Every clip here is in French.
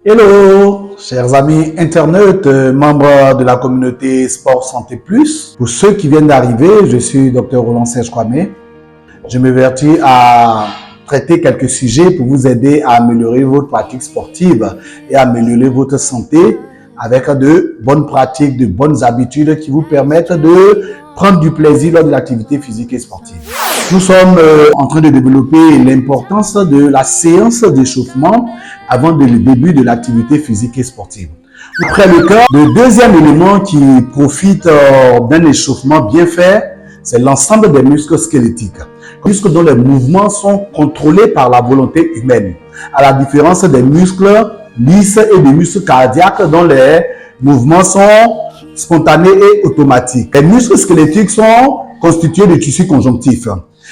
Hello, chers amis internautes, membres de la communauté Sport Santé Plus. Pour ceux qui viennent d'arriver, je suis Dr Roland Serge Kwame. Je m'évertue à traiter quelques sujets pour vous aider à améliorer votre pratique sportive et à améliorer votre santé avec de bonnes pratiques, de bonnes habitudes qui vous permettent de prendre du plaisir lors de l'activité physique et sportive. Nous sommes en train de développer l'importance de la séance d'échauffement avant le début de l'activité physique et sportive. Après le cœur, le deuxième élément qui profite d'un échauffement bien fait, c'est l'ensemble des muscles squelettiques. Muscles dont les mouvements sont contrôlés par la volonté humaine, à la différence des muscles lisses et des muscles cardiaques dont les mouvements sont spontanés et automatiques. Les muscles squelettiques sont constitués de tissus conjonctifs.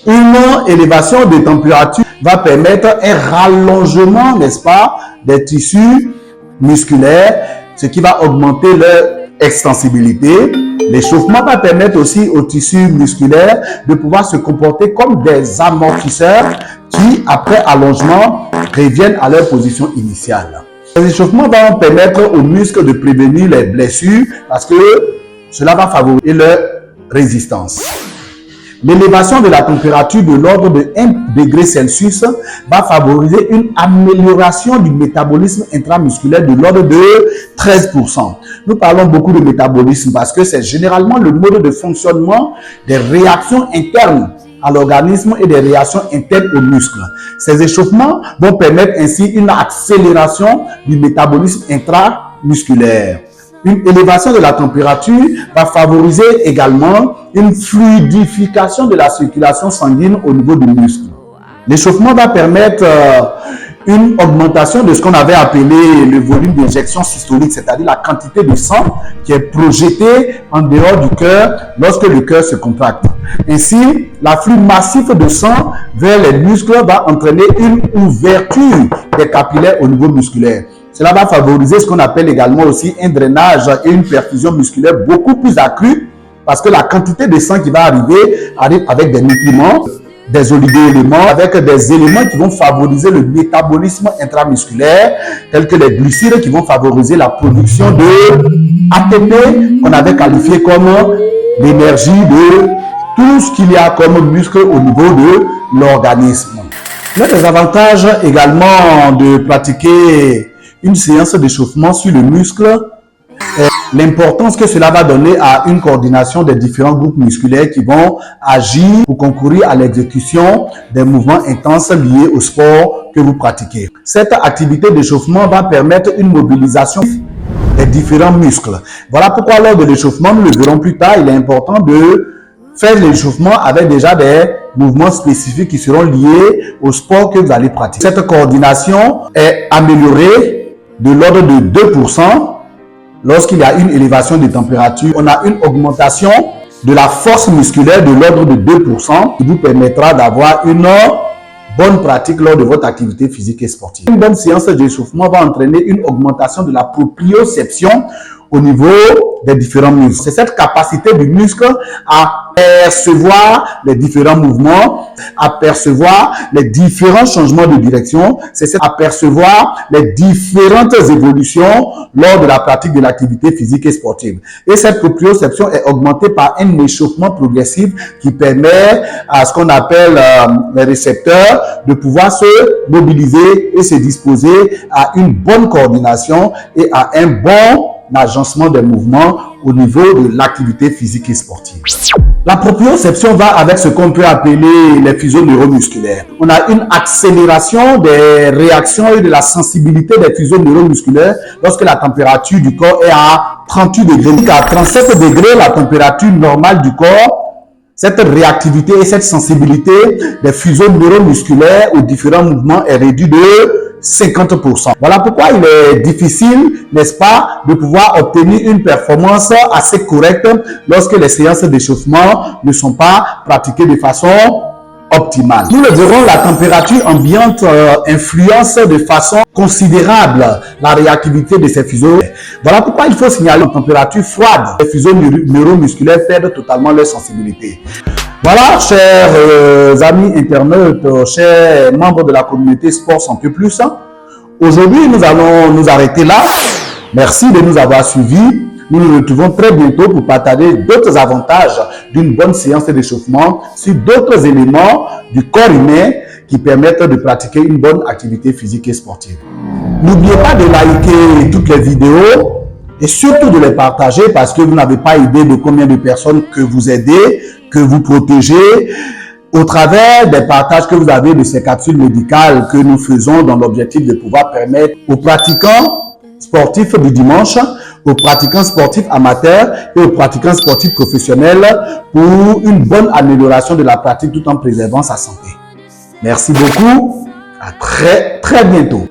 Une élévation de température va permettre un rallongement, n'est-ce pas, des tissus musculaires, ce qui va augmenter leur extensibilité. L'échauffement va permettre aussi aux tissus musculaires de pouvoir se comporter comme des amortisseurs qui, après allongement, reviennent à leur position initiale. Les échauffements vont permettre aux muscles de prévenir les blessures parce que cela va favoriser leur résistance. L'élévation de la température de l'ordre de 1 degré Celsius va favoriser une amélioration du métabolisme intramusculaire de l'ordre de 13%. Nous parlons beaucoup de métabolisme parce que c'est généralement le mode de fonctionnement des réactions internes à l'organisme et des réactions internes aux muscles. Ces échauffements vont permettre ainsi une accélération du métabolisme intramusculaire. Une élévation de la température va favoriser également une fluidification de la circulation sanguine au niveau du muscle. L'échauffement va permettre une augmentation de ce qu'on avait appelé le volume d'injection systolique, c'est-à-dire la quantité de sang qui est projetée en dehors du cœur lorsque le cœur se contracte. Ainsi, l'afflux massif de sang vers les muscles va entraîner une ouverture des capillaires au niveau musculaire. Cela va favoriser ce qu'on appelle également aussi un drainage et une perfusion musculaire beaucoup plus accrue parce que la quantité de sang qui va arrive avec des nutriments, des oligo-éléments, avec des éléments qui vont favoriser le métabolisme intramusculaire, tels que les glucides qui vont favoriser la production de ATP qu'on avait qualifié comme l'énergie de tout ce qu'il y a comme muscle au niveau de l'organisme. L'un des avantages également de pratiquer une séance d'échauffement sur le muscle est l'importance que cela va donner à une coordination des différents groupes musculaires qui vont agir pour concourir à l'exécution des mouvements intenses liés au sport que vous pratiquez. Cette activité d'échauffement va permettre une mobilisation des différents muscles. Voilà pourquoi lors de l'échauffement, nous le verrons plus tard, il est important de faire l'échauffement avec déjà des mouvements spécifiques qui seront liés au sport que vous allez pratiquer. Cette coordination est améliorée de l'ordre de 2%. Lorsqu'il y a une élévation de température, on a une augmentation de la force musculaire de l'ordre de 2% qui vous permettra d'avoir une bonne pratique lors de votre activité physique et sportive. Une bonne séance d'échauffement va entraîner une augmentation de la proprioception au niveau des différents muscles. C'est cette capacité du muscle à percevoir les différents mouvements, à percevoir les différents changements de direction, c'est à percevoir les différentes évolutions lors de la pratique de l'activité physique et sportive. Et cette proprioception est augmentée par un échauffement progressif qui permet à ce qu'on appelle les récepteurs de pouvoir se mobiliser et se disposer à une bonne coordination et à un bon agencement des mouvements au niveau de l'activité physique et sportive. La proprioception va avec ce qu'on peut appeler les fuseaux neuromusculaires. On a une accélération des réactions et de la sensibilité des fuseaux neuromusculaires lorsque la température du corps est à 38 degrés. À 37 degrés, la température normale du corps, cette réactivité et cette sensibilité des fuseaux neuromusculaires aux différents mouvements est réduite de 50%. Voilà pourquoi il est difficile, n'est-ce pas, de pouvoir obtenir une performance assez correcte lorsque les séances d'échauffement ne sont pas pratiquées de façon optimale. Nous le verrons, la température ambiante influence de façon considérable la réactivité de ces fuseaux. Voilà pourquoi il faut signaler une température froide. Les fuseaux neuromusculaires perdent totalement leur sensibilité. Voilà, chers amis internautes, chers membres de la communauté Sport Santé Plus, Aujourd'hui, nous allons nous arrêter là. Merci de nous avoir suivis. Nous nous retrouvons très bientôt pour partager d'autres avantages d'une bonne séance d'échauffement sur d'autres éléments du corps humain qui permettent de pratiquer une bonne activité physique et sportive. N'oubliez pas de liker toutes les vidéos et surtout de les partager parce que vous n'avez pas idée de combien de personnes que vous aidez, que vous protégez au travers des partages que vous avez de ces capsules médicales que nous faisons dans l'objectif de pouvoir permettre aux pratiquants sportifs du dimanche, aux pratiquants sportifs amateurs et aux pratiquants sportifs professionnels pour une bonne amélioration de la pratique tout en préservant sa santé. Merci beaucoup. À très bientôt.